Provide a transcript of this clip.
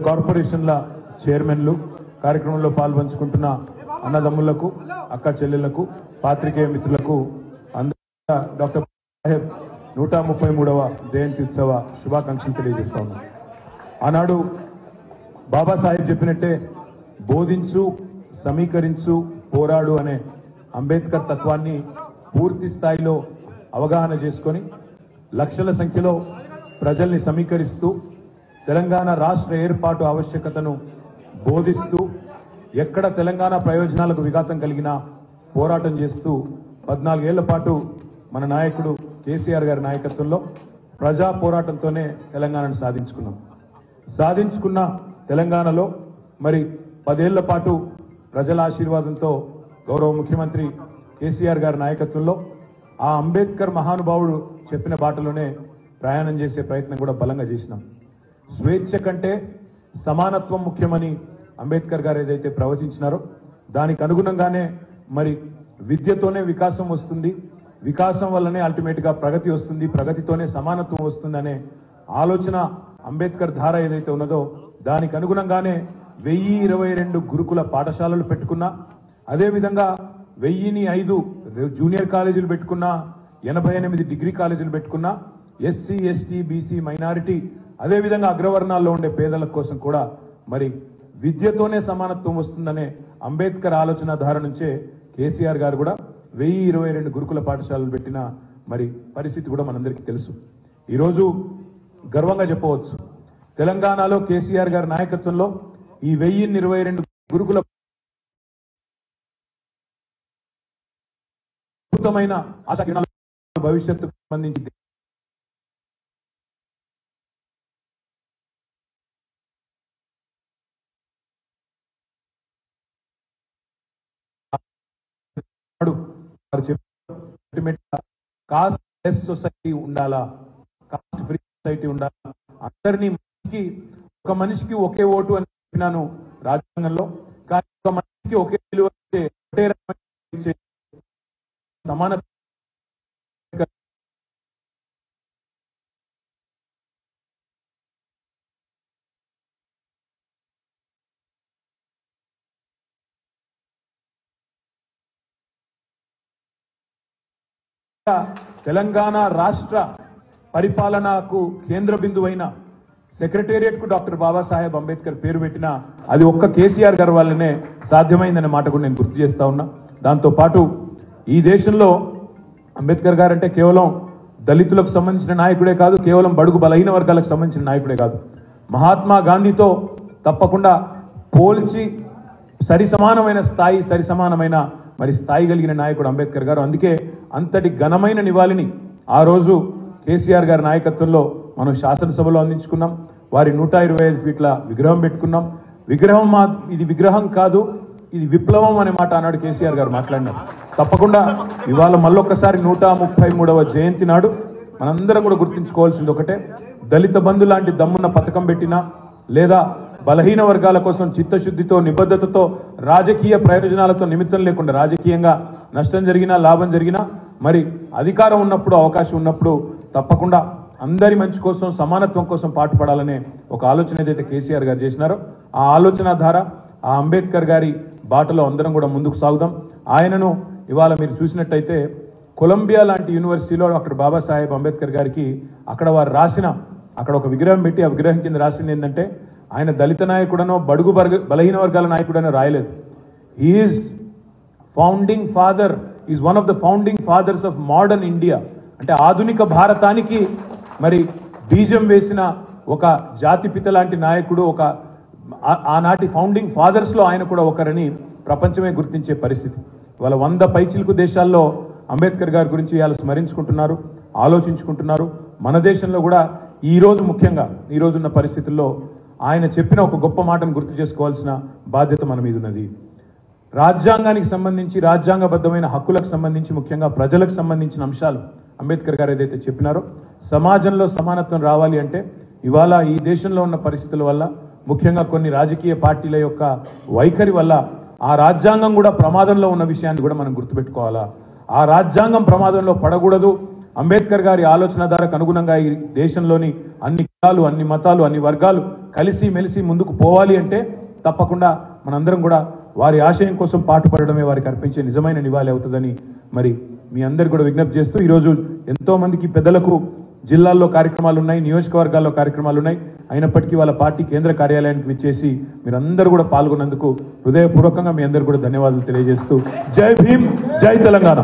కార్పొరేషన్ల చైర్మన్లు, కార్యక్రమంలో పాల్పంచుకుంటున్న అన్నదమ్ములకు, అక్క చెల్లెళ్లకు, పాత్రికేయ మిత్రులకు అందరూ డాక్టర్ సాహెబ్ 133వ జయంతి ఉత్సవ శుభాకాంక్షలు తెలియజేస్తా ఉన్నాం. ఆనాడు బాబాసాహెబ్ చెప్పినట్టే బోధించు, సమీకరించు, పోరాడు అనే అంబేద్కర్ తత్వాన్ని పూర్తి స్థాయిలో అవగాహన చేసుకొని లక్షల సంఖ్యలో ప్రజల్ని సమీకరిస్తూ తెలంగాణ రాష్ట్ర ఏర్పాటు ఆవశ్యకతను బోధిస్తూ ఎక్కడ తెలంగాణ ప్రయోజనాలకు విఘాతం కలిగినా పోరాటం చేస్తూ 14 ఏళ్ల పాటు మన నాయకుడు కేసీఆర్ గారి నాయకత్వంలో ప్రజా పోరాటంతోనే తెలంగాణను సాధించుకున్న తెలంగాణలో మరి 10 ఏళ్ల పాటు ప్రజల ఆశీర్వాదంతో గౌరవ ముఖ్యమంత్రి కేసీఆర్ గారి నాయకత్వంలో ఆ అంబేద్కర్ మహానుభావుడు చెప్పిన బాటలోనే ప్రయాణం చేసే ప్రయత్నం కూడా బలంగా చేసినాం. స్వేచ్ఛ కంటే సమానత్వం ముఖ్యమని అంబేద్కర్ గారు ఏదైతే ప్రవచించినారో దానికి అనుగుణంగానే మరి విద్యతోనే వికాసం వస్తుంది, వికాసం వల్లనే అల్టిమేట్ గా ప్రగతి వస్తుంది, ప్రగతితోనే సమానత్వం వస్తుందనే ఆలోచన అంబేద్కర్ ధార ఏదైతే ఉన్నదో దానికి అనుగుణంగానే 1022 గురుకుల పాఠశాలలు పెట్టుకున్నా, అదేవిధంగా 1005 జూనియర్ కాలేజీలు పెట్టుకున్నా, 88 డిగ్రీ కాలేజీలు పెట్టుకున్నా, ఎస్సీ, ఎస్టీ, బీసీ, మైనారిటీ, అదేవిధంగా అగ్రవర్ణాల్లో ఉండే పేదల కోసం కూడా మరి విద్యతోనే సమానత్వం వస్తుందనే అంబేద్కర్ ఆలోచన ధార నుంచే కేసీఆర్ గారు కూడా 1022 గురుకుల పాఠశాలలు పెట్టిన మరి పరిస్థితి కూడా మనందరికీ తెలుసు. ఈరోజు గర్వంగా చెప్పవచ్చు, తెలంగాణలో కేసీఆర్ గారి నాయకత్వంలో ఈ 1022 గురుకుల అద్భుతమైన ఆశాకిరణాల భవిష్యత్తుకు సంబంధించి కాస్ట్ లెస్ సొసైటీ ఉండాలా, కాస్ట్ ఫ్రీ సొసైటీ ఉండాలా, అందరినీ ఒక మనిషికి ఒకే ఓటు అని చెప్పినాను రాజ్యాంగంలో. కానీ ఒక మనిషికి ఒకే విలువ ఇచ్చే సమాన తెలంగాణ రాష్ట్ర పరిపాలనకు కేంద్ర బిందువైన సెక్రటేరియట్ కు డాక్టర్ బాబాసాహెబ్ అంబేద్కర్ పేరు పెట్టిన అది ఒక్క కేసీఆర్ గారి వల్లనే సాధ్యమైందనే మాట కూడా నేను గుర్తు చేస్తా ఉన్నా. దాంతో పాటు ఈ దేశంలో అంబేద్కర్ గారు అంటే కేవలం దళితులకు సంబంధించిన నాయకుడే కాదు, కేవలం బడుగు బలహీన వర్గాలకు సంబంధించిన నాయకుడే కాదు, మహాత్మా గాంధీతో తప్పకుండా పోల్చి సరిసమానమైన స్థాయి కలిగిన నాయకుడు అంబేద్కర్ గారు. అందుకే అంతటి ఘనమైన నివాళిని ఆ రోజు కేసీఆర్ గారి నాయకత్వంలో మనం శాసనసభలో అందించుకున్నాం. వారి 125 ఫీట్ల విగ్రహం పెట్టుకున్నాం. ఇది విగ్రహం కాదు, ఇది విప్లవం అనే మాట ఆనాడు కేసీఆర్ గారు మాట్లాడినారు. తప్పకుండా ఇవాళ మళ్ళొక్కసారి 133వ జయంతి నాడు మనందరం కూడా గుర్తుంచుకోవాల్సింది ఒకటే, దళిత బంధు లాంటి దమ్మున్న పథకం పెట్టినా లేదా బలహీన వర్గాల కోసం చిత్తశుద్ధితో, నిబద్ధతతో, రాజకీయ ప్రయోజనాలతో నిమిత్తం లేకుండా రాజకీయంగా నష్టం జరిగినా లాభం జరిగినా మరి అధికారం ఉన్నప్పుడు, అవకాశం ఉన్నప్పుడు తప్పకుండా అందరి మంచి కోసం, సమానత్వం కోసం పాటుపడాలనే ఒక ఆలోచన ఏదైతే కేసీఆర్ గారు చేసినారో ఆ ఆలోచన ధార, ఆ అంబేద్కర్ గారి బాటలో అందరం కూడా ముందుకు సాగుదాం. ఆయనను ఇవాళ మీరు చూసినట్టయితే కొలంబియా లాంటి యూనివర్సిటీలో డాక్టర్ బాబాసాహెబ్ అంబేద్కర్ గారికి అక్కడ ఒక విగ్రహం పెట్టి ఆ విగ్రహం కింద రాసింది ఏంటంటే ఆయన దళిత నాయకుడనో బడుగు బలహీన వర్గాల నాయకుడనో రాయలేదు. Is founding father, is one of the founding fathers of modern India. అంటే ఆధునిక భారతానికి మరి బీజం వేసిన ఒక జాతిపిత లాంటి నాయకుడు, ఒక ఆనాటి ఫౌండింగ్ ఫాదర్స్ లో ఆయన కూడా ఒకరని ప్రపంచమే గుర్తించే పరిస్థితి. ఇవాళ 100 పైచిలకు దేశాల్లో అంబేద్కర్ గారి గురించి ఇవాళ స్మరించుకుంటున్నారు, ఆలోచించుకుంటున్నారు. మన దేశంలో కూడా ముఖ్యంగా ఈ రోజున్న పరిస్థితుల్లో ఆయన చెప్పిన ఒక గొప్ప మాటను గుర్తు చేసుకోవాల్సిన బాధ్యత మన మీద ఉన్నది. రాజ్యాంగానికి సంబంధించి, రాజ్యాంగబద్ధమైన హక్కులకు సంబంధించి, ముఖ్యంగా ప్రజలకు సంబంధించిన అంశాలు అంబేద్కర్ గారు ఏదైతే చెప్పినారో సమాజంలో సమానత్వం రావాలి అంటే ఇవాళ ఈ దేశంలో ఉన్న పరిస్థితుల వల్ల, ముఖ్యంగా కొన్ని రాజకీయ పార్టీల యొక్క వైఖరి వల్ల ఆ రాజ్యాంగం కూడా ప్రమాదంలో ఉన్న విషయాన్ని కూడా మనం గుర్తుపెట్టుకోవాలా. ఆ రాజ్యాంగం ప్రమాదంలో పడకూడదు. అంబేద్కర్ గారి ఆలోచన ధారకు అనుగుణంగా ఈ దేశంలోని అన్ని కులాలు, అన్ని మతాలు, అన్ని వర్గాలు కలిసి మెలిసి ముందుకు పోవాలి అంటే తప్పకుండా మనందరం కూడా వారి ఆశయం కోసం పాటుపడడమే వారికి అర్పించే నిజమైన నివాళి అవుతుందని మరి మీ అందరు కూడా విజ్ఞప్తి చేస్తూ ఈరోజు ఎంతో మందికి పెద్దలకు జిల్లాల్లో కార్యక్రమాలు ఉన్నాయి, నియోజకవర్గాల్లో కార్యక్రమాలు ఉన్నాయి. అయినప్పటికీ వాళ్ళ పార్టీ కేంద్ర కార్యాలయానికి విచ్చేసి మీరందరూ కూడా పాల్గొన్నందుకు హృదయపూర్వకంగా మీ అందరూ కూడా ధన్యవాదాలు తెలియజేస్తూ జై భీమ్, జై తెలంగాణ.